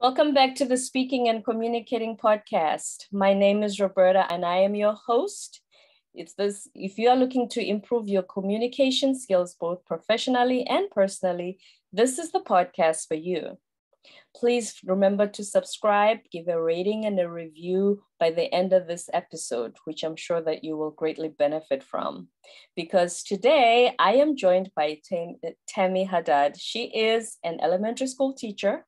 Welcome back to the Speaking and Communicating podcast. My name is Roberta and I am your host. If you are looking to improve your communication skills, both professionally and personally, this is the podcast for you. Please remember to subscribe, give a rating and a review by the end of this episode, which I'm sure that you will greatly benefit from. Because today I am joined by Tammy Haddad. She is an elementary school teacher.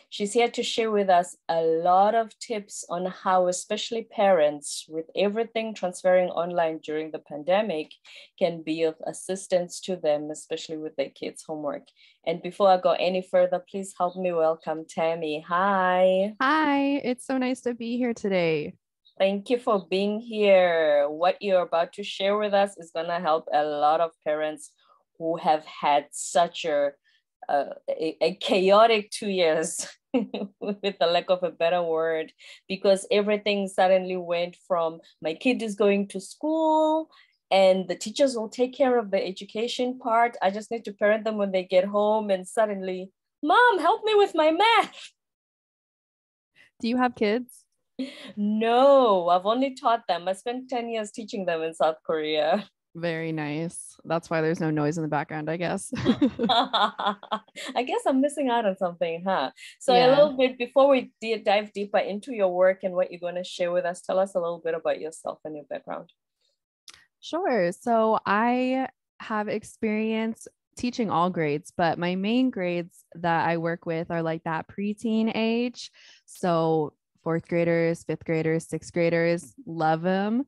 She's here to share with us a lot of tips on how, especially parents, with everything transferring online during the pandemic, can be of assistance to them, especially with their kids' homework. And before I go any further, please help me welcome Tammy. Hi. Hi, it's so nice to be here today. Thank you for being here. What you're about to share with us is going to help a lot of parents who have had such a chaotic 2 years, with the lack of a better word, because everything suddenly went from my kid is going to school and the teachers will take care of the education part. I just need to parent them when they get home, and suddenly, Mom, help me with my math. Do you have kids? No, I've only taught them. I spent 10 years teaching them in South Korea. Very nice. That's why there's no noise in the background, I guess. I guess I'm missing out on something, huh? So Yeah. a little bit before we dive deeper into your work and what you're going to share with us, tell us a little bit about yourself and your background. Sure. So I have experience teaching all grades, but my main grades that I work with are like that preteen age. So fourth graders, fifth graders, sixth graders, love them.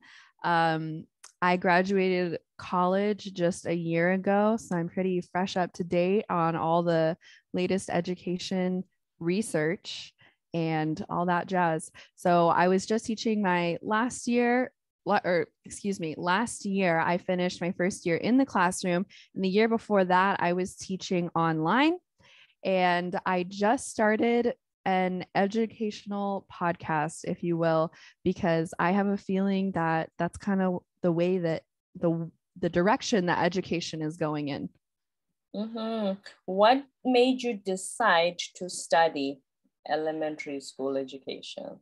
I graduated college just a year ago, so I'm pretty fresh up to date on all the latest education research and all that jazz. So I was just teaching my last year, I finished my first year in the classroom. And the year before that, I was teaching online. And I just started an educational podcast, if you will, because I have a feeling that that's kind of the way that the direction that education is going in. Mm-hmm. What made you decide to study elementary school education?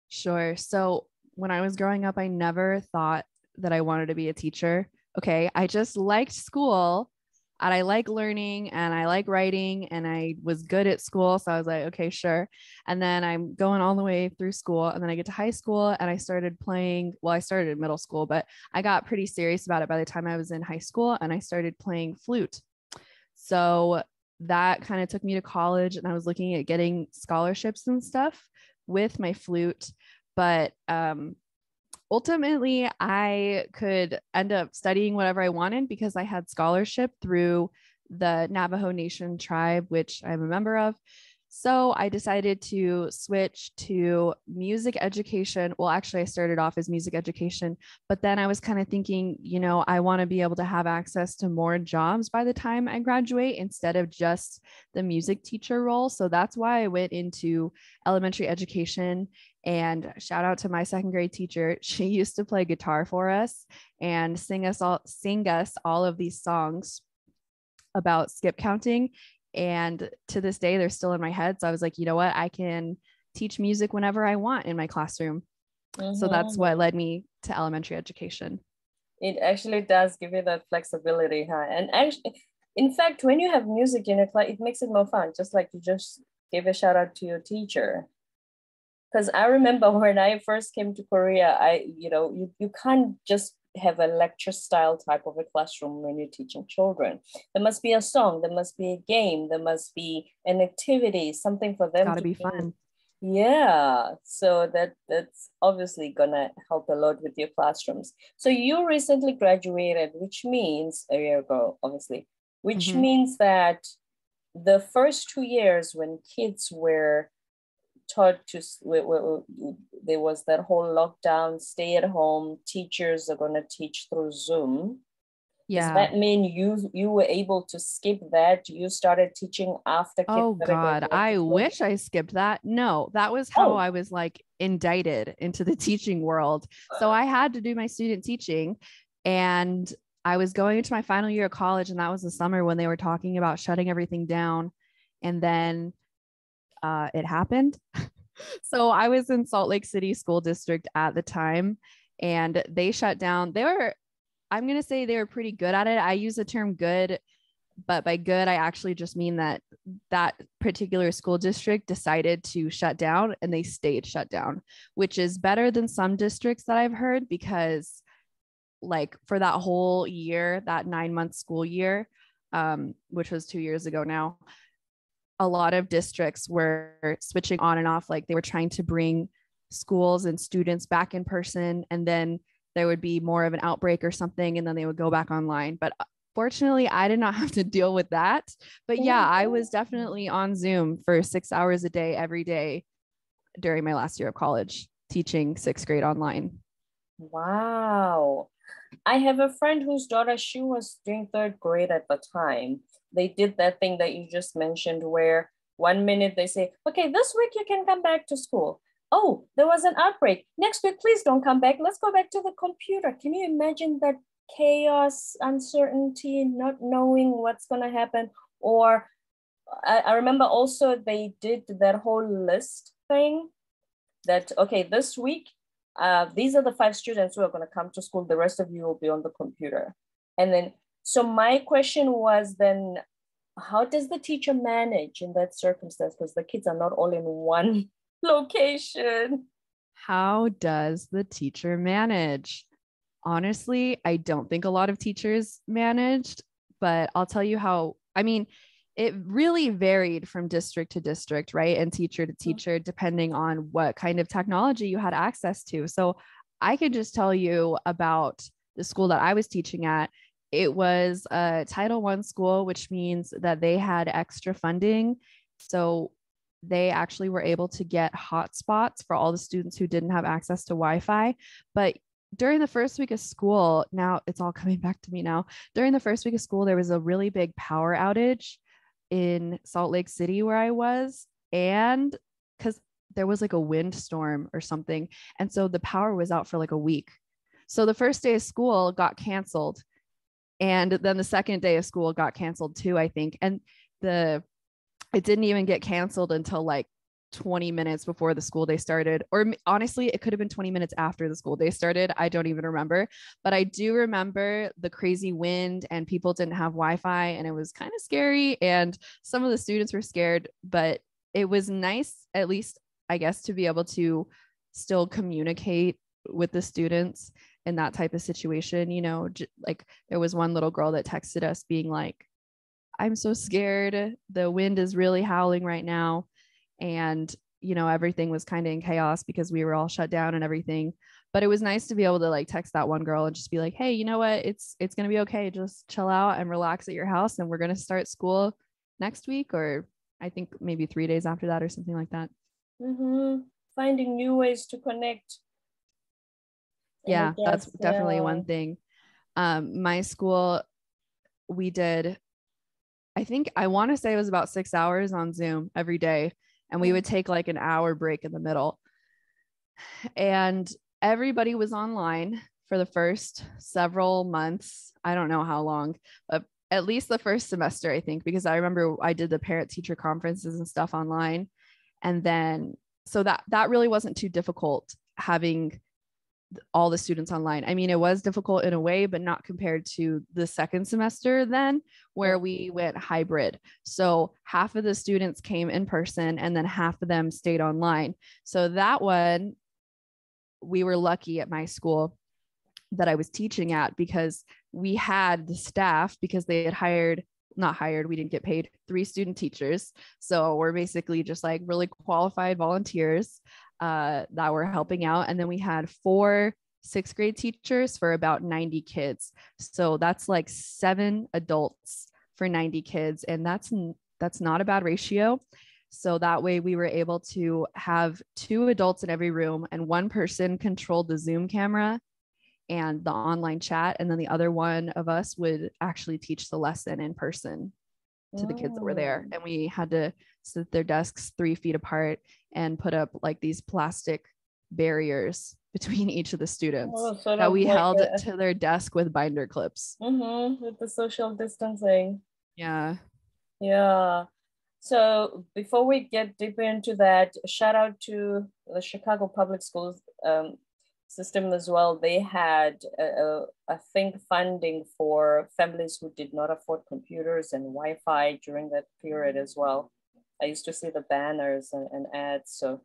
Sure. So when I was growing up, I never thought that I wanted to be a teacher. Okay. I just liked school and I like learning and I like writing and I was good at school. So I was like, okay, sure. And then I'm going all the way through school and then I get to high school and I started playing. Well, I started in middle school, but I got pretty serious about it by the time I was in high school and I started playing flute. So that kind of took me to college and I was looking at getting scholarships and stuff with my flute. But ultimately, I could end up studying whatever I wanted because I had scholarship through the Navajo Nation tribe, which I'm a member of. So I decided to switch to music education. Well, actually, I started off as music education, but then I was kind of thinking, I want to be able to have access to more jobs by the time I graduate instead of just the music teacher role. So that's why I went into elementary education. And shout out to my second grade teacher. She used to play guitar for us and sing us all of these songs about skip counting. And to this day, they're still in my head. So I was like, you know what? I can teach music whenever I want in my classroom. Mm-hmm. So that's what led me to elementary education. It actually does give you that flexibility, huh? And actually, in fact, when you have music in a class, it makes it more fun. Just like you just gave a shout out to your teacher. Because I remember when I first came to Korea, you can't just have a lecture style type of a classroom when you're teaching children. There must be a song, there must be a game, there must be an activity, something for them to be fun. Yeah, so that's obviously gonna help a lot with your classrooms. So you recently graduated, which means a year ago, obviously, which mm-hmm. means that the first 2 years when kids were taught to, there was that whole lockdown, stay at home, teachers are going to teach through Zoom. Yeah. Does that mean you were able to skip that? You started teaching after kids? Oh God, I wish I skipped that. No, that was how I was like indicted into the teaching world. So I had to do my student teaching and I was going into my final year of college and that was the summer when they were talking about shutting everything down. And then it happened. So I was in Salt Lake City School District at the time, and they shut down. I'm going to say they were pretty good at it. I use the term good, but by good, I actually just mean that that particular school district decided to shut down, and they stayed shut down, which is better than some districts that I've heard, because like for that whole year, that 9-month school year, which was 2 years ago now, a lot of districts were switching on and off. Like they were trying to bring schools and students back in person, and then there would be more of an outbreak or something, and then they would go back online. But fortunately, I did not have to deal with that. But yeah, I was definitely on Zoom for 6 hours a day, every day during my last year of college, teaching 6th grade online. Wow. I have a friend whose daughter, she was doing 3rd grade at the time. They did that thing that you just mentioned where 1 minute they say, okay, this week you can come back to school. Oh, there was an outbreak. Next week, please don't come back. Let's go back to the computer. Can you imagine that chaos, uncertainty, not knowing what's going to happen? Or I remember also they did that whole list thing that, okay, this week, these are the 5 students who are going to come to school. The rest of you will be on the computer. And then, so my question was then, how does the teacher manage in that circumstance? Because the kids are not all in one location. How does the teacher manage? Honestly, I don't think a lot of teachers managed, but I'll tell you how. I mean, it really varied from district to district, right? And teacher to teacher, depending on what kind of technology you had access to. So I could just tell you about the school that I was teaching at. It was a Title I school, which means that they had extra funding. So they actually were able to get hotspots for all the students who didn't have access to Wi-Fi. But during the first week of school, now it's all coming back to me now. During the first week of school, there was a really big power outage in Salt Lake City where I was, and because there was like a windstorm or something, and so the power was out for like a week. So the first day of school got canceled, and then the second day of school got canceled too, I think. And it didn't even get canceled until like 20 minutes before the school day started, or honestly, it could have been 20 minutes after the school day started. I don't even remember, but I do remember the crazy wind and people didn't have Wi-Fi, and it was kind of scary. And some of the students were scared, but it was nice, at least, I guess, to be able to still communicate with the students in that type of situation. You know, like there was one little girl that texted us being like, I'm so scared. The wind is really howling right now. And, you know, everything was kind of in chaos because we were all shut down and everything. But it was nice to be able to like text that one girl and just be like, hey, you know what? It's going to be okay. Just chill out and relax at your house. And we're going to start school next week, or I think maybe 3 days after that or something like that. Finding new ways to connect. Yeah, that's definitely one thing. My school, we did, I want to say it was about 6 hours on Zoom every day. And we would take like an hour break in the middle. And everybody was online for the first several months. I don't know how long, but at least the first semester, I think, because I remember I did the parent teacher conferences and stuff online. And then, so that really wasn't too difficult having all the students online. I mean, it was difficult in a way, but not compared to the second semester then, where we went hybrid. So half of the students came in person and then half of them stayed online. So that one, we were lucky at my school that I was teaching at, because we had the staff, because they had we didn't get paid, 3 student teachers. So we're basically just like really qualified volunteers that were helping out. And then we had 4 6th grade teachers for about 90 kids. So that's like 7 adults for 90 kids. And that's not a bad ratio. So that way we were able to have 2 adults in every room, and one person controlled the Zoom camera and the online chat. And then the other one of us would actually teach the lesson in person to the kids that were there. And we had to sit at their desks 3 feet apart and put up like these plastic barriers between each of the students that we held to their desk with binder clips. With the social distancing. Yeah. Yeah. So before we get deeper into that, shout out to the Chicago Public Schools system as well. They had, I think, funding for families who did not afford computers and Wi-Fi during that period as well. I used to see the banners and ads, so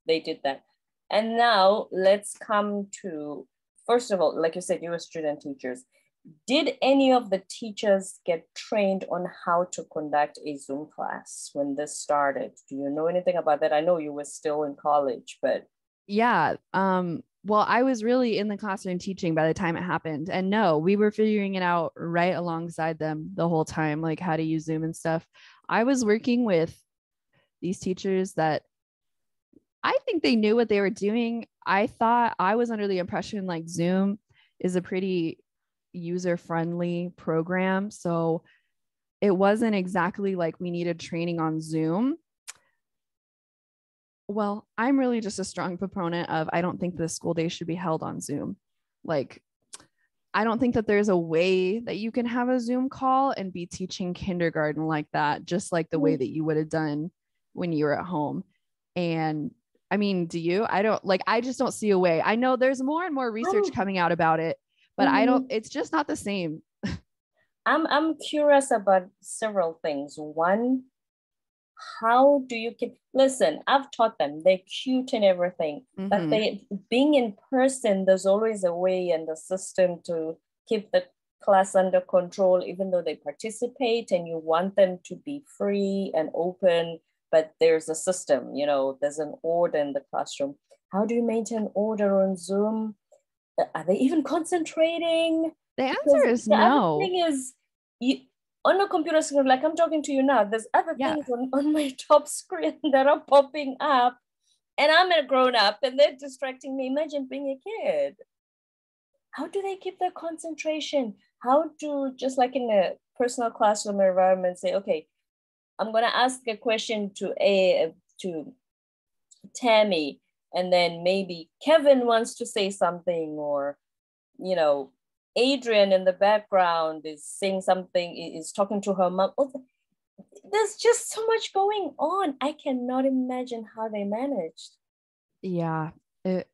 they did that. And now let's come to, first of all, like you said, you were student teachers. Did any of the teachers get trained on how to conduct a Zoom class when this started? Do you know anything about that? I know you were still in college, but. Yeah. Well, I was really in the classroom teaching by the time it happened. And no, we were figuring it out right alongside them the whole time, like how to use Zoom and stuff. I was working with these teachers that I think they knew what they were doing. I thought I was under the impression like Zoom is a pretty user-friendly program. So it wasn't exactly like we needed training on Zoom. Well, I'm really just a strong proponent of, I don't think the school day should be held on Zoom. Like, I don't think that there's a way that you can have a Zoom call and be teaching kindergarten like that, just like the way that you would have done when you were at home. And I mean, do you? I just don't see a way. I know there's more and more research coming out about it, but it's just not the same. I'm curious about several things. One, how do you keep, listen, I've taught them, they're cute and everything, but they being in person, there's always a way and a system to keep the class under control, even though they participate and you want them to be free and open, but there's a system, there's an order in the classroom. How do you maintain order on Zoom? Are they even concentrating? The answer is no. The other thing is, on a computer screen, like I'm talking to you now, there's other things on my top screen that are popping up, and I'm a grown up and they're distracting me. Imagine being a kid. How do they keep their concentration? How to, just like in a personal classroom environment, say, okay, I'm going to ask a question to Tammy, and then maybe Kevin wants to say something, or, Adrian in the background is saying something, is talking to her mom. There's just so much going on. I cannot imagine how they managed. Yeah, it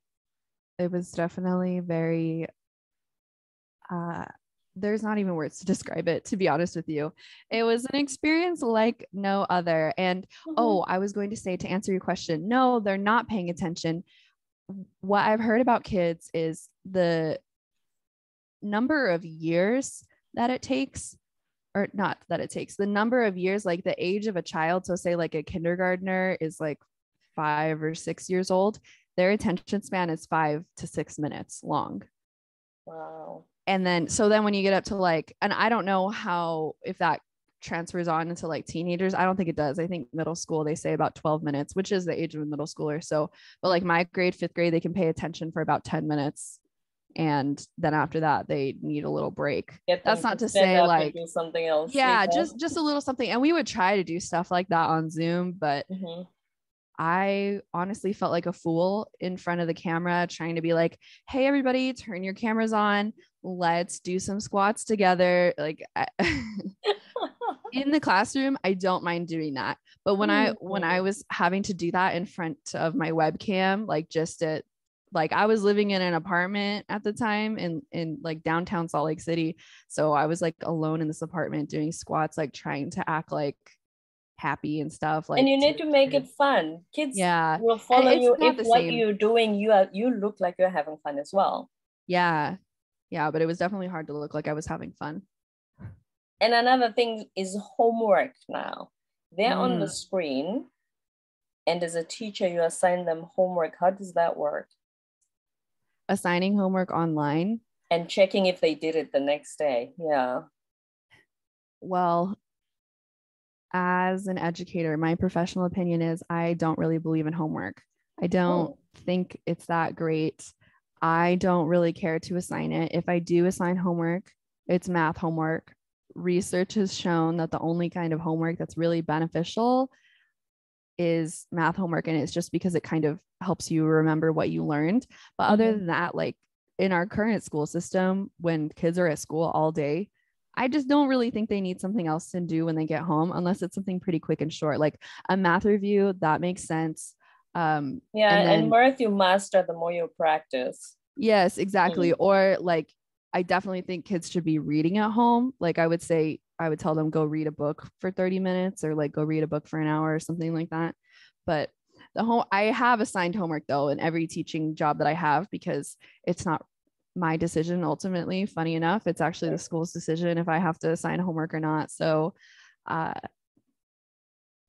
was definitely very, there's not even words to describe it, to be honest with you. It was an experience like no other. And I was going to say, to answer your question, no, they're not paying attention. What I've heard about kids is the number of years that it takes, or not that it takes, the number of years, like the age of a child. So say like a kindergartner is like 5 or 6 years old, their attention span is 5 to 6 minutes long. Wow. And then when you get up to like, and I don't know if that transfers on into like teenagers. I don't think it does. I think middle school, they say about 12 minutes, which is the age of a middle schooler. So, but like my grade, 5th grade, they can pay attention for about 10 minutes. And then after that, they need a little break. That's not to say like do something else. Yeah, just a little something. And we would try to do stuff like that on Zoom, but I honestly felt like a fool in front of the camera trying to be like, hey, everybody, turn your cameras on. Let's do some squats together. Like in the classroom, I don't mind doing that. But when I was having to do that in front of my webcam, like I was living in an apartment at the time in like downtown Salt Lake City. So I was like alone in this apartment doing squats, like trying to act like happy and stuff. Like, and you need to make it fun. Kids will follow you if what you're doing, you look like you're having fun as well. Yeah. Yeah. But it was definitely hard to look like I was having fun. And another thing is homework now. They're on the screen, and as a teacher, you assign them homework. How does that work? Assigning homework online and checking if they did it the next day. Yeah. Well, as an educator, my professional opinion is I don't really believe in homework. I don't think it's that great. I don't really care to assign it. If I do assign homework, it's math homework. Research has shown that the only kind of homework that's really beneficial is math homework, and it's just because it kind of helps you remember what you learned. But other than that, like in our current school system, when kids are at school all day, I just don't really think they need something else to do when they get home, unless it's something pretty quick and short, like a math review. That makes sense. Yeah, And and then more you master, the more you practice. yes, exactly. Mm. Or like, I definitely think kids should be reading at home. Like I would say, I would tell them go read a book for 30 minutes or like go read a book for an hour or something like that. But I have assigned homework though in every teaching job that I have, because it's not my decision ultimately. Funny enough, it's actually the school's decision if I have to assign homework or not. So uh,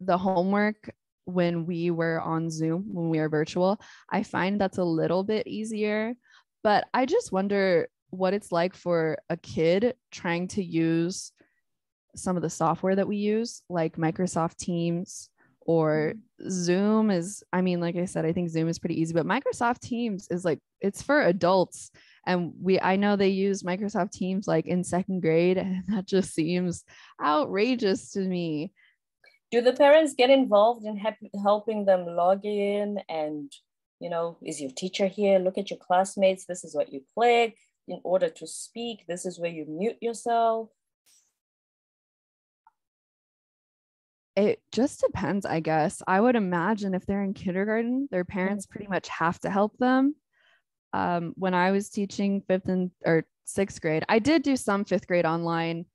the homework when we were on Zoom, when we are virtual, I find that's a little bit easier. But I just wonder what it's like for a kid trying to use some of the software that we use, like Microsoft Teams or Zoom is, I mean, like I said, I think Zoom is pretty easy, but Microsoft Teams is like, it's for adults. And I know they use Microsoft Teams like in second grade, and that just seems outrageous to me. Do the parents get involved in helping them log in and, is your teacher here? Look at your classmates. This is what you click in order to speak. This is where you mute yourself. It just depends, I guess. I would imagine if they're in kindergarten, their parents pretty much have to help them. When I was teaching fifth and or sixth grade, I did do some fifth grade online,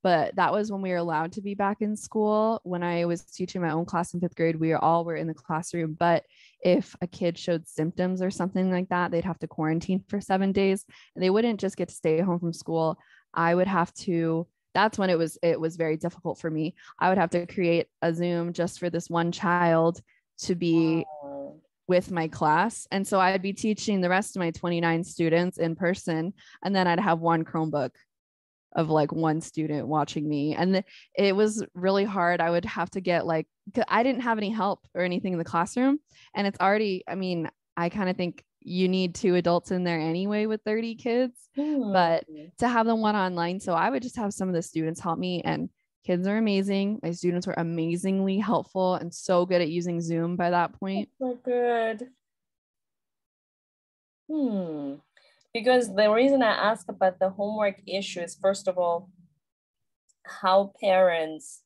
but that was when we were allowed to be back in school. When I was teaching my own class in fifth grade, we all were in the classroom. But if a kid showed symptoms or something like that, they'd have to quarantine for 7 days, and they wouldn't just get to stay home from school. I would have to, that's when it was very difficult for me. I would have to create a Zoom just for this one child to be with my class. And so I'd be teaching the rest of my 29 students in person, and then I'd have one Chromebook of like one student watching me. And it was really hard. I would have to get like, I didn't have any help or anything in the classroom. And it's already, I mean, I kind of think you need 2 adults in there anyway with 30 kids, but to have them one online. So I would just have some of the students help me, and kids are amazing. My students were amazingly helpful and so good at using Zoom by that point. So good. Because the reason I ask about the homework issue is, first of all, how parents,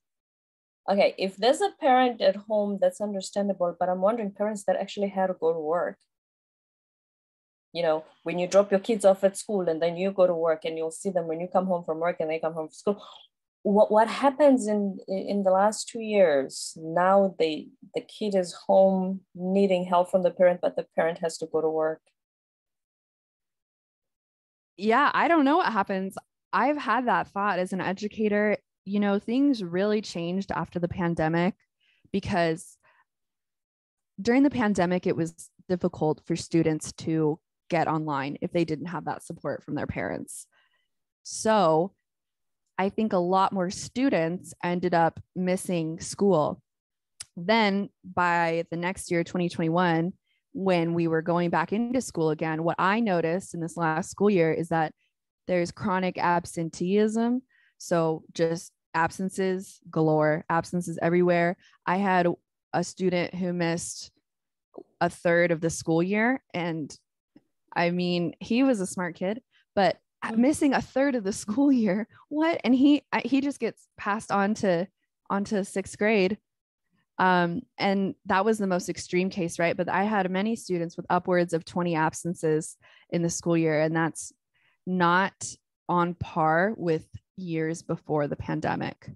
okay, if there's a parent at home, that's understandable, but I'm wondering parents that actually had to go to work. When you drop your kids off at school and then you go to work, and you'll see them when you come home from work and they come home from school. What happens in the last 2 years? Now the kid is home needing help from the parent, but the parent has to go to work. Yeah, I don't know what happens. I've had that thought as an educator. Things really changed after the pandemic, because during the pandemic, it was difficult for students to get online if they didn't have that support from their parents. So I think a lot more students ended up missing school. Then by the next year, 2021, when we were going back into school again, what I noticed in this last school year is that there's chronic absenteeism. So just absences galore, absences everywhere. I had a student who missed a third of the school year. And I mean, he was a smart kid, but missing a third of the school year, what? And he just gets passed on to sixth grade. And that was the most extreme case, right? But I had many students with upwards of 20 absences in the school year, and that's not on par with years before the pandemic.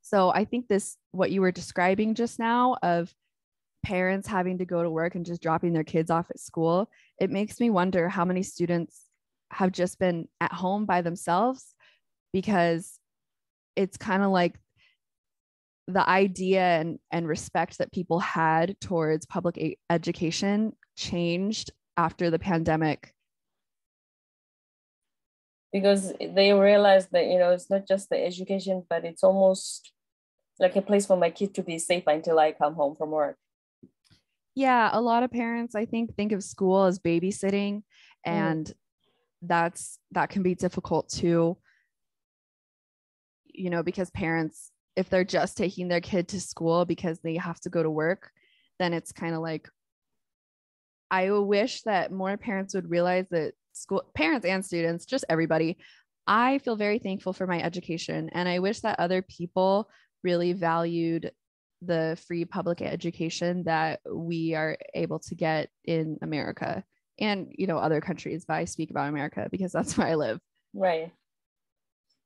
So I think what you were describing just now of parents having to go to work and just dropping their kids off at school, it makes me wonder how many students have just been at home by themselves, because it's kind of like the idea and respect that people had towards public education changed after the pandemic. Because they realized that, it's not just the education, but it's almost like a place for my kid to be safe until I come home from work. Yeah, a lot of parents, I think of school as babysitting, and that can be difficult too, because parents, if they're just taking their kid to school because they have to go to work, then it's kind of like, I wish that more parents would realize that school, parents and students, just everybody, I feel very thankful for my education, and I wish that other people really valued the free public education that we are able to get in America and, other countries, but I speak about America because that's where I live. Right.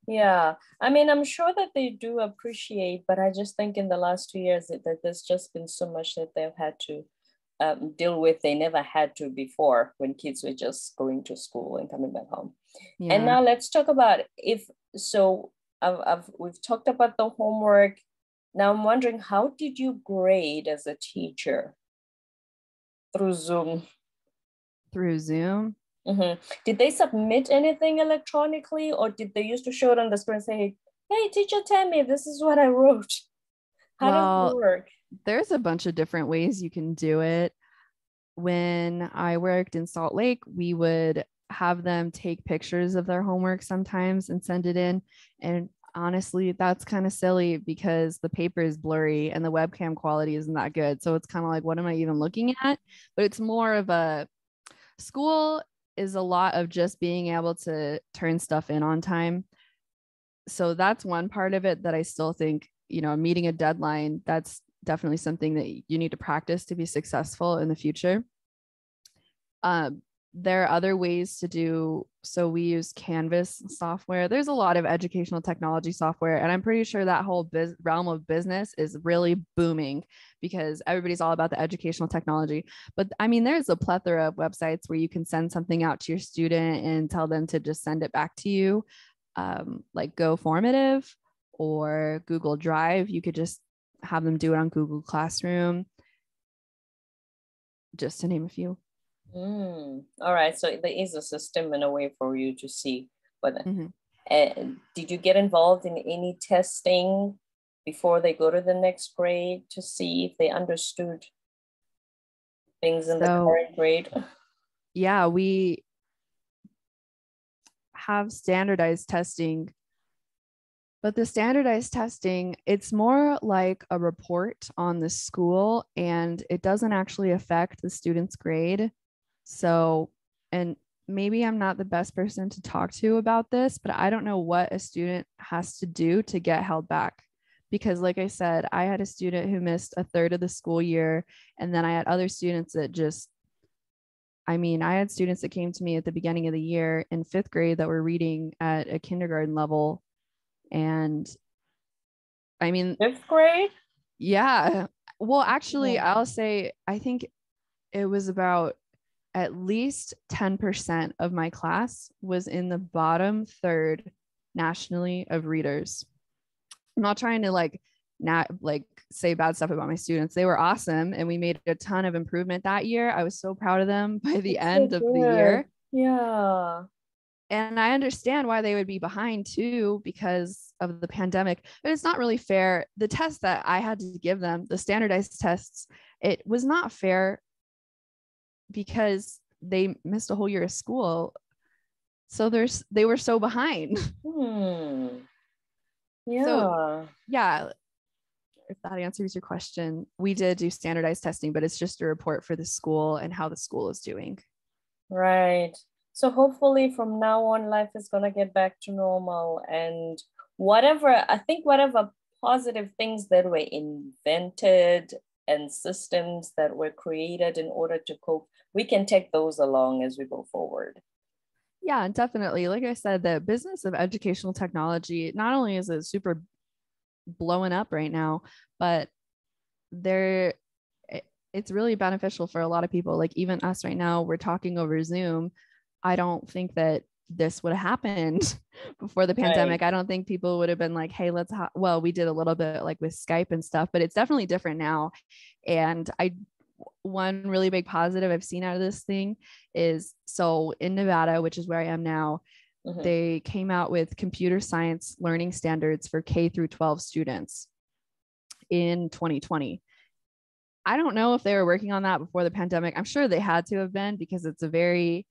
Yeah. I mean, I'm sure that they do appreciate, but I just think in the last 2 years that there's just been so much that they've had to deal with. They never had to before, when kids were just going to school and coming back home. Yeah. And now let's talk about we've talked about the homework. Now I'm wondering, how did you grade as a teacher? Through Zoom. Through Zoom? Mm-hmm. Did they submit anything electronically, or did they used to show it on the screen and say, hey, teacher Tammy, this is what I wrote? How does it work? There's a bunch of different ways you can do it. When I worked in Salt Lake, we would have them take pictures of their homework sometimes and send it in. And honestly, that's kind of silly because the paper is blurry and the webcam quality isn't that good. So it's kind of like, what am I even looking at? But it's more of a school is a lot of just being able to turn stuff in on time. So that's one part of it that I still think, meeting a deadline, that's definitely something that you need to practice to be successful in the future. There are other ways to do. So we use Canvas software. There's a lot of educational technology software, and I'm pretty sure that whole realm of business is really booming because everybody's all about the educational technology. But I mean, there's a plethora of websites where you can send something out to your student and tell them to just send it back to you, like Go Formative or Google Drive. You could just have them do it on Google Classroom, just to name a few. All right. So there is a system and a way for you to see whether. Mm-hmm. Did you get involved in any testing before they go to the next grade to see if they understood things in the current grade? Yeah, we have standardized testing, but the standardized testing, it's more like a report on the school, and it doesn't actually affect the student's grade. So, and maybe I'm not the best person to talk to about this, but I don't know what a student has to do to get held back. Because like I said, I had a student who missed a third of the school year. And then I had other students that I had students that came to me at the beginning of the year in 5th grade that were reading at a kindergarten level. And 5th grade? Yeah. Well, actually, I'll say, I think it was about at least 10% of my class was in the bottom third nationally of readers. I'm not trying to not say bad stuff about my students. They were awesome, and we made a ton of improvement that year. I was so proud of them by the end of the year. Yeah. And I understand why they would be behind too, because of the pandemic, but it's not really fair. The test that I had to give them, the standardized tests, it was not fair because they missed a whole year of school. So they were so behind. Yeah. So yeah, if that answers your question, we did do standardized testing, but it's just a report for the school and how the school is doing. Right. So hopefully from now on, life is going to get back to normal, and whatever positive things that were invented and systems that were created in order to cope, we can take those along as we go forward. Yeah, definitely. Like I said, the business of educational technology, not only is it super blowing up right now, but it's really beneficial for a lot of people. Like even us right now, we're talking over Zoom. I don't think that this would have happened before the pandemic. Right. I don't think people would have been like, hey, well, we did a little bit like with Skype and stuff, but it's definitely different now. And one really big positive I've seen out of this thing is, so in Nevada, which is where I am now, they came out with computer science learning standards for K through 12 students in 2020. I don't know if they were working on that before the pandemic. I'm sure they had to have been, because it's a very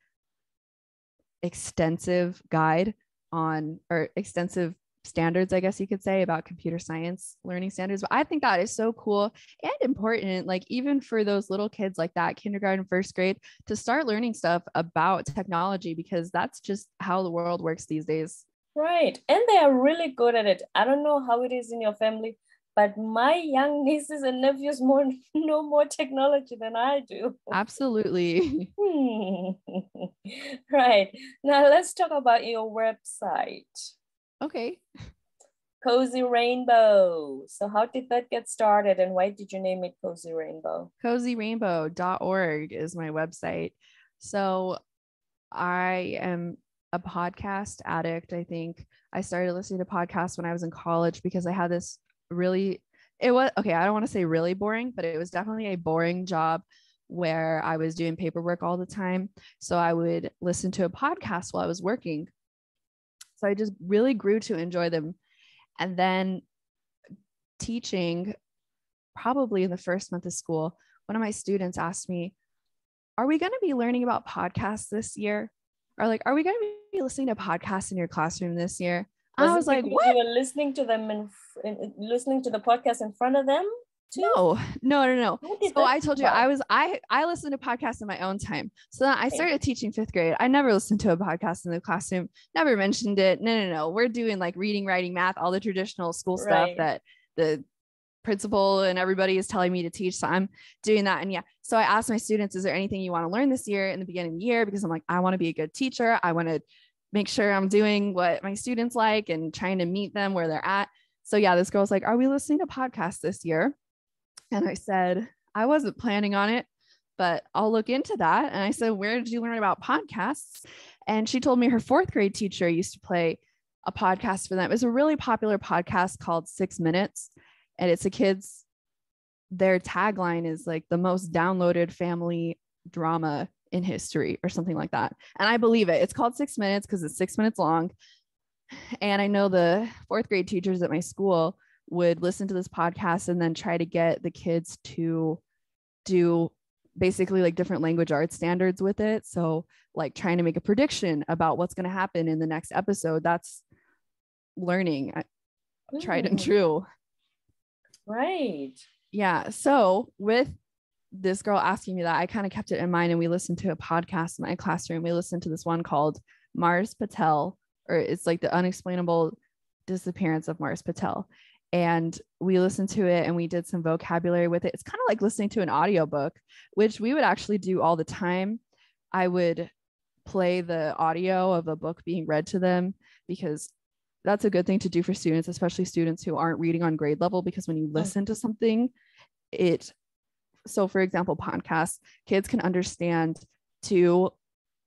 extensive guide or extensive standards, I guess you could say, about computer science learning standards. But I think that is so cool and important, like even for those little kids like that, kindergarten, 1st grade, to start learning stuff about technology, because that's just how the world works these days. Right. And they are really good at it. I don't know how it is in your family, but my young nieces and nephews know more technology than I do. Absolutely. Right. Now let's talk about your website. Okay. Cozy Rainbow. So how did that get started and why did you name it Cozy Rainbow? Cozyrainbow.org is my website. So I am a podcast addict. I think I started listening to podcasts when I was in college because I had this it was okay. I don't want to say really boring, but it was definitely a boring job where I was doing paperwork all the time. So I would listen to a podcast while I was working. So I just really grew to enjoy them. And then teaching, probably in the first month of school, one of my students asked me, are we going to be learning about podcasts this year? Or like, are we going to be listening to podcasts in your classroom this year? Was I it was like, because what? you were listening to them and listening to the podcast in front of them too? No. How did So that I told you come I listened to podcasts in my own time. So then I about? started teaching fifth grade. I never listened to a podcast in the classroom, never mentioned it. No. We're doing like reading, writing, math, all the traditional school stuff Right. that the principal and everybody is telling me to teach. So I'm doing that. And yeah, so I asked my students, is there anything you want to learn this year in the beginning of the year? Because I'm like, I want to be a good teacher. I want to make sure I'm doing what my students like and trying to meet them where they're at. So yeah, this girl's like, are we listening to podcasts this year? And I said, I wasn't planning on it, but I'll look into that. And I said, where did you learn about podcasts? And she told me her fourth grade teacher used to play a podcast for them. It was a really popular podcast called 6 Minutes. And it's their tagline is like the most downloaded family drama in history or something like that. And I believe it. It's called 6 Minutes because it's 6 minutes long. And I know the fourth grade teachers at my school would listen to this podcast and then try to get the kids to do basically like different language arts standards with it. So like trying to make a prediction about what's going to happen in the next episode. That's learning, tried and true. Right. Yeah. So with this girl asking me that, I kind of kept it in mind and we listened to a podcast in my classroom. We listened to this one called Mars Patel, or it's like the unexplainable disappearance of Mars Patel. And we listened to it and we did some vocabulary with it. It's kind of like listening to an audiobook, which we would actually do all the time. I would play the audio of a book being read to them because that's a good thing to do for students, especially students who aren't reading on grade level, because when you listen to something, so for example, podcasts, kids can understand 2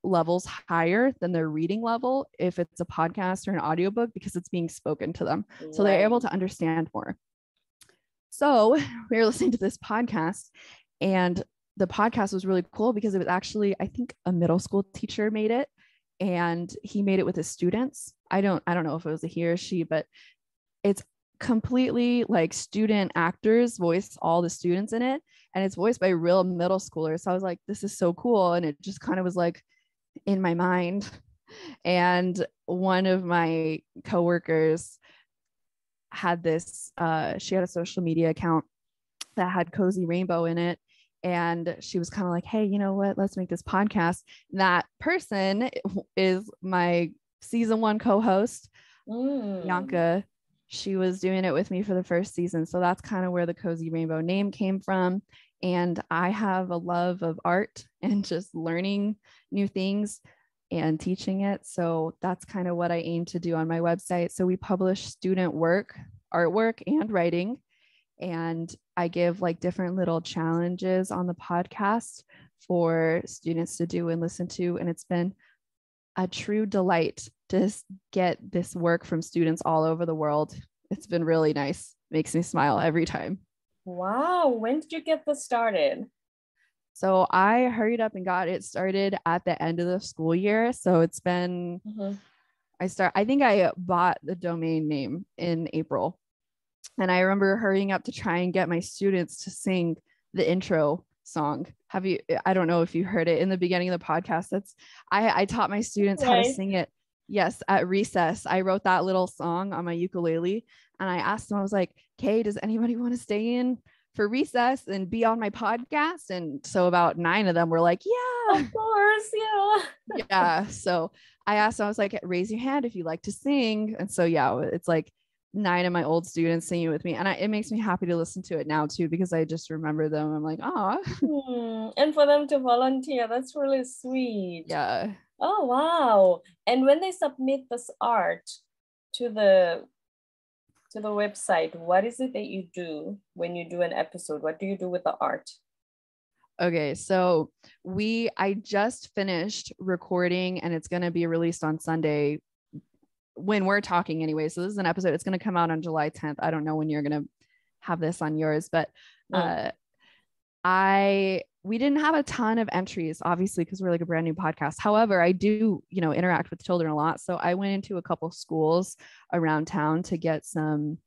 levels higher than their reading level if it's a podcast or an audiobook because it's being spoken to them. So they're able to understand more. So we were listening to this podcast and the podcast was really cool because it was actually, I think, a middle school teacher made it and he made it with his students. I don't know if it was a he or she, but it's completely like student actors voice all the students in it and it's voiced by real middle schoolers. So I was like, this is so cool. And it just kind of was like in my mind. And one of my coworkers had this, she had a social media account that had Cozy Rainbow in it. And she was kind of like, hey, you know what? Let's make this podcast. And that person is my season 1 co-host, Bianca. She was doing it with me for the first season. So that's kind of where the Cozy Rainbow name came from. And I have a love of art and just learning new things and teaching it. So that's kind of what I aim to do on my website. So we publish student work, artwork, and writing. And I give like different little challenges on the podcast for students to do and listen to. And it's been a true delight to get this work from students all over the world. It's been really nice. Makes me smile every time. Wow. When did you get this started? So I hurried up and got it started at the end of the school year. So it's been, I think I bought the domain name in April. And I remember hurrying up to try and get my students to sing the intro song. I don't know if you heard it in the beginning of the podcast. I taught my students how to sing it. Yes, at recess. I wrote that little song on my ukulele and I asked them, I was like, okay, does anybody want to stay in for recess and be on my podcast? And so about 9 of them were like, yeah, of course. Yeah. Yeah. So I asked them, I was like, raise your hand if you like to sing. And so, yeah, it's like 9 of my old students singing with me. And it makes me happy to listen to it now too, because I just remember them. I'm like, oh, And for them to volunteer, that's really sweet. yeah. Oh, wow. And when they submit this art to the website, what is it that you do when you do an episode? What do you do with the art? Okay, so I just finished recording and it's going to be released on Sunday when we're talking anyway. So this is an episode. It's going to come out on July 10th. I don't know when you're going to have this on yours, but we didn't have a ton of entries, obviously, because we're like a brand new podcast. However, I do, interact with children a lot. So I went into a couple schools around town to get some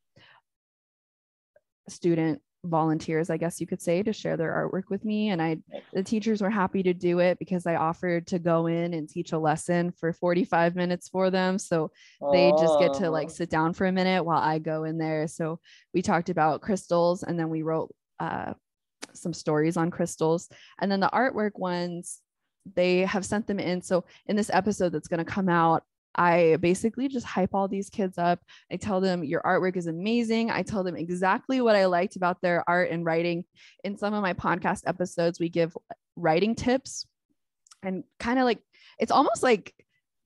student volunteers, I guess you could say, to share their artwork with me. And the teachers were happy to do it because I offered to go in and teach a lesson for 45 minutes for them. So they just get to like sit down for a minute while I go in there. So we talked about crystals, and then we wrote some stories on crystals. And then the artwork ones, they have sent them in. So in this episode that's going to come out, I basically just hype all these kids up. I tell them your artwork is amazing. I tell them exactly what I liked about their art and writing. In some of my podcast episodes, we give writing tips, and kind of like, it's almost like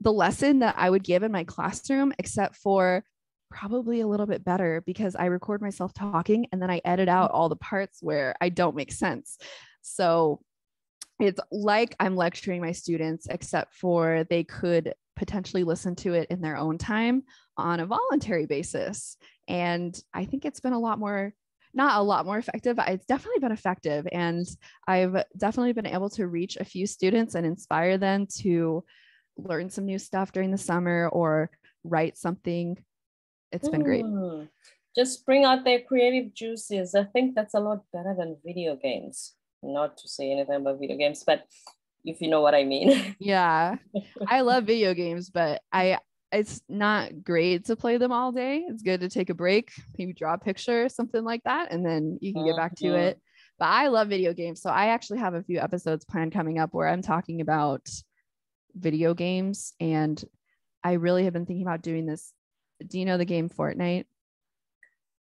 the lesson that I would give in my classroom, except for probably a little bit better, because I record myself talking and then I edit out all the parts where I don't make sense. So it's like I'm lecturing my students, except for they could potentially listen to it in their own time on a voluntary basis. And I think it's been not a lot more effective. It's definitely been effective. And I've definitely been able to reach a few students and inspire them to learn some new stuff during the summer or write something. It's been great. Just bring out their creative juices. I think that's a lot better than video games. Not to say anything about video games, but if you know what I mean. Yeah, I love video games, but it's not great to play them all day. It's good to take a break, maybe draw a picture, something like that, and then you can get back to it. But I love video games. So I actually have a few episodes planned coming up where I'm talking about video games. And I really have been thinking about doing this. Do you know the game Fortnite?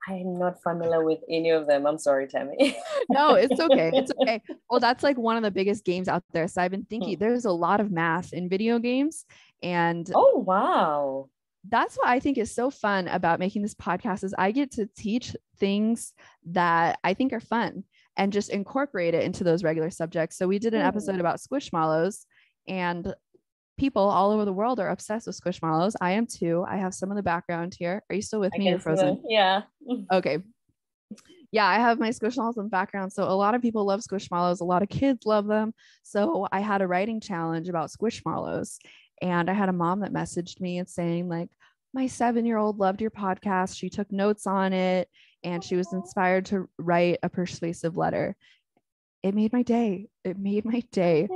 I'm not familiar with any of them. I'm sorry, Tammy. No, it's okay. It's okay. Well, that's like one of the biggest games out there. So I've been thinking there's a lot of math in video games. And oh, wow. That's what I think is so fun about making this podcast is I get to teach things that I think are fun and just incorporate it into those regular subjects. So we did an episode about squishmallows, and people all over the world are obsessed with squishmallows. I am too. I have some of the background here. Are you still with me? You're frozen. Yeah. Okay. Yeah, I have my squishmallows in the background. So a lot of people love squishmallows. A lot of kids love them. So I had a writing challenge about squishmallows. And I had a mom that messaged me and saying, like, my 7-year-old loved your podcast. She took notes on it and she was inspired to write a persuasive letter. It made my day. It made my day.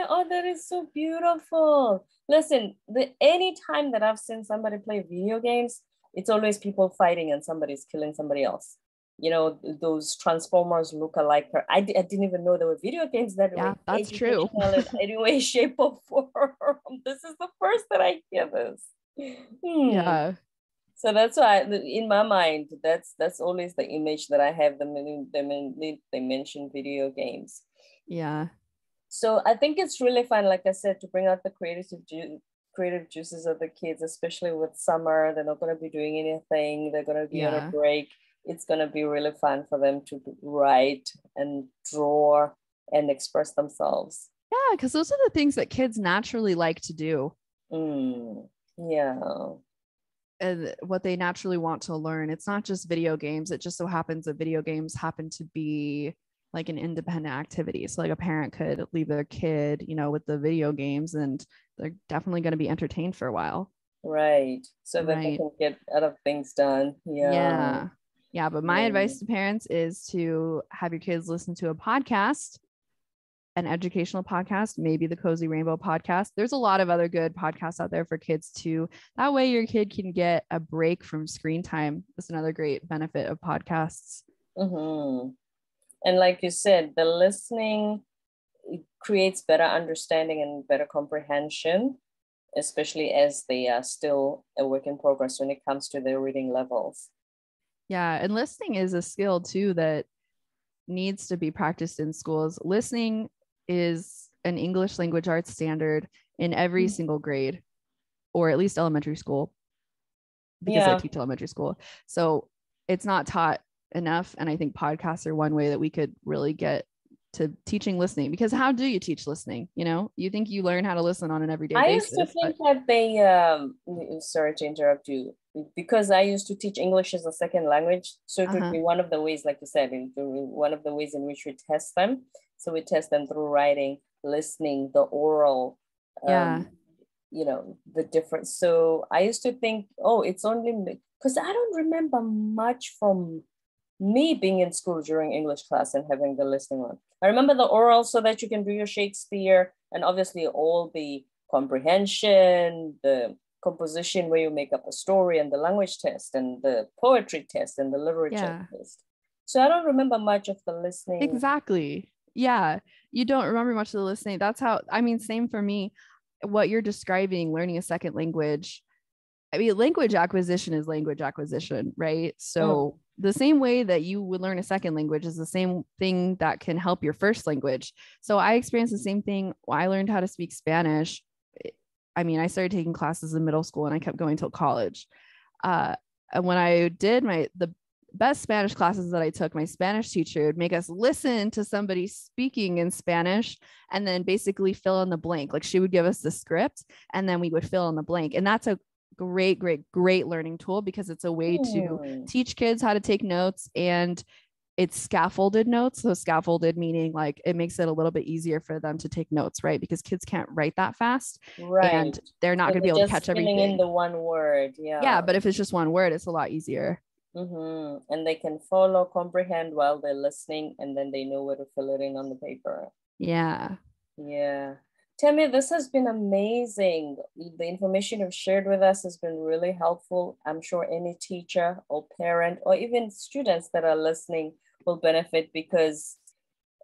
Oh, that is so beautiful. Listen, any time that I've seen somebody play video games, it's always people fighting and somebody's killing somebody else. You know, those Transformers look-alike. I didn't even know there were video games that were that's true. in any way, shape, or form. This is the first that I hear this. Yeah. So that's why, in my mind, that's always the image that I have. They mention video games. Yeah. So I think it's really fun, like I said, to bring out the creative juices of the kids, especially with summer. They're not going to be doing anything. They're going to be on a break. It's going to be really fun for them to write and draw and express themselves. Yeah, because those are the things that kids naturally like to do. Yeah. And what they naturally want to learn. It's not just video games. It just so happens that video games happen to be like an independent activity. So like a parent could leave their kid, with the video games, and they're definitely going to be entertained for a while. Right. So that they can get other things done. Yeah. Yeah. But my advice to parents is to have your kids listen to a podcast, an educational podcast, maybe the Cozy Rainbow podcast. There's a lot of other good podcasts out there for kids too. That way your kid can get a break from screen time. That's another great benefit of podcasts. And like you said, the listening creates better understanding and better comprehension. especially as they are still a work in progress when it comes to their reading levels. Yeah. And listening is a skill too that needs to be practiced in schools. Listening is an English language arts standard in every single grade, or at least elementary school, because I teach elementary school. So it's not taught enough. And I think podcasts are one way that we could really get to teaching listening, because how do you teach listening? You know, you think you learn how to listen on an everyday basis. I used to think that they, sorry to interrupt you, because I used to teach English as a second language. So it would be one of the ways, like you said, one of the ways in which we test them. So we test them through writing, listening, the oral, you know, the difference. So I used to think, oh, it's only because I don't remember much from me being in school during English class and having the listening one. I remember the oral so that you can do your Shakespeare, and obviously all the comprehension, the composition where you make up a story, and the language test and the poetry test and the literature test. So I don't remember much of the listening. Exactly. Yeah. You don't remember much of the listening. That's how, I mean, same for me. What you're describing, learning a second language, I mean, language acquisition is language acquisition, right? So the same way that you would learn a second language is the same thing that can help your first language. So I experienced the same thing when I learned how to speak Spanish. I mean, I started taking classes in middle school and I kept going till college. And when I did the best Spanish classes that I took, my Spanish teacher would make us listen to somebody speaking in Spanish and then basically fill in the blank. Like she would give us the script and then we would fill in the blank. And that's a great learning tool, because it's a way to teach kids how to take notes, and it's scaffolded notes. So scaffolded meaning like it makes it a little bit easier for them to take notes, right? Because kids can't write that fast, and they're not going to be able to catch everything in the one word. Yeah, but if it's just one word, it's a lot easier. And they can follow, comprehend while they're listening, and then they know where to fill it in on the paper. Yeah. Tammy, this has been amazing. The information you've shared with us has been really helpful. I'm sure any teacher or parent or even students that are listening will benefit, because,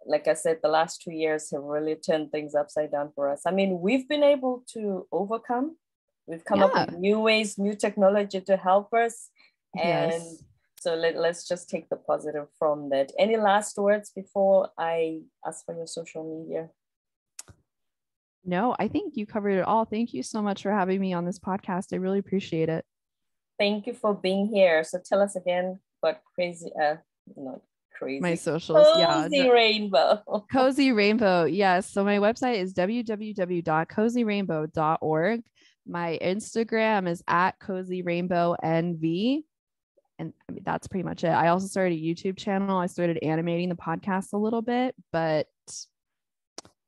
like I said, the last 2 years have really turned things upside down for us. I mean, we've been able to overcome. We've come up with new ways, new technology to help us. And so let's just take the positive from that. Any last words before I ask for your social media? No, I think you covered it all. Thank you so much for having me on this podcast. I really appreciate it. Thank you for being here. So tell us again what my socials. Cozy Rainbow. Cozy Rainbow. Yes. So my website is www.cozyrainbow.org. My Instagram is @cozyrainbownv. And I mean, that's pretty much it. I also started a YouTube channel. I started animating the podcast a little bit, but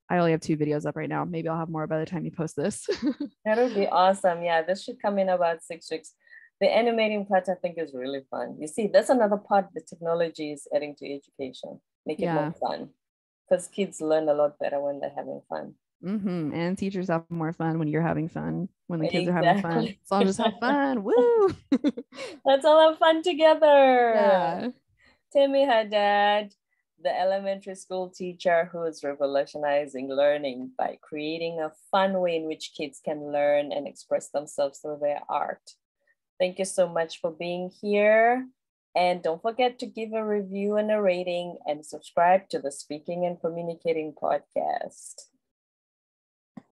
I only have 2 videos up right now. Maybe I'll have more by the time you post this. That would be awesome. Yeah, this should come in about 6 weeks. The animating part, I think, is really fun. You see, that's another part the technology is adding to education. Make it more fun. Because kids learn a lot better when they're having fun. And teachers have more fun when you're having fun, when the kids are having fun. So I'll just have fun. Woo! Let's all have fun together. Yeah. Tammy Haddad, the elementary school teacher who is revolutionizing learning by creating a fun way in which kids can learn and express themselves through their art. Thank you so much for being here. And don't forget to give a review and a rating and subscribe to the Speaking and Communicating podcast.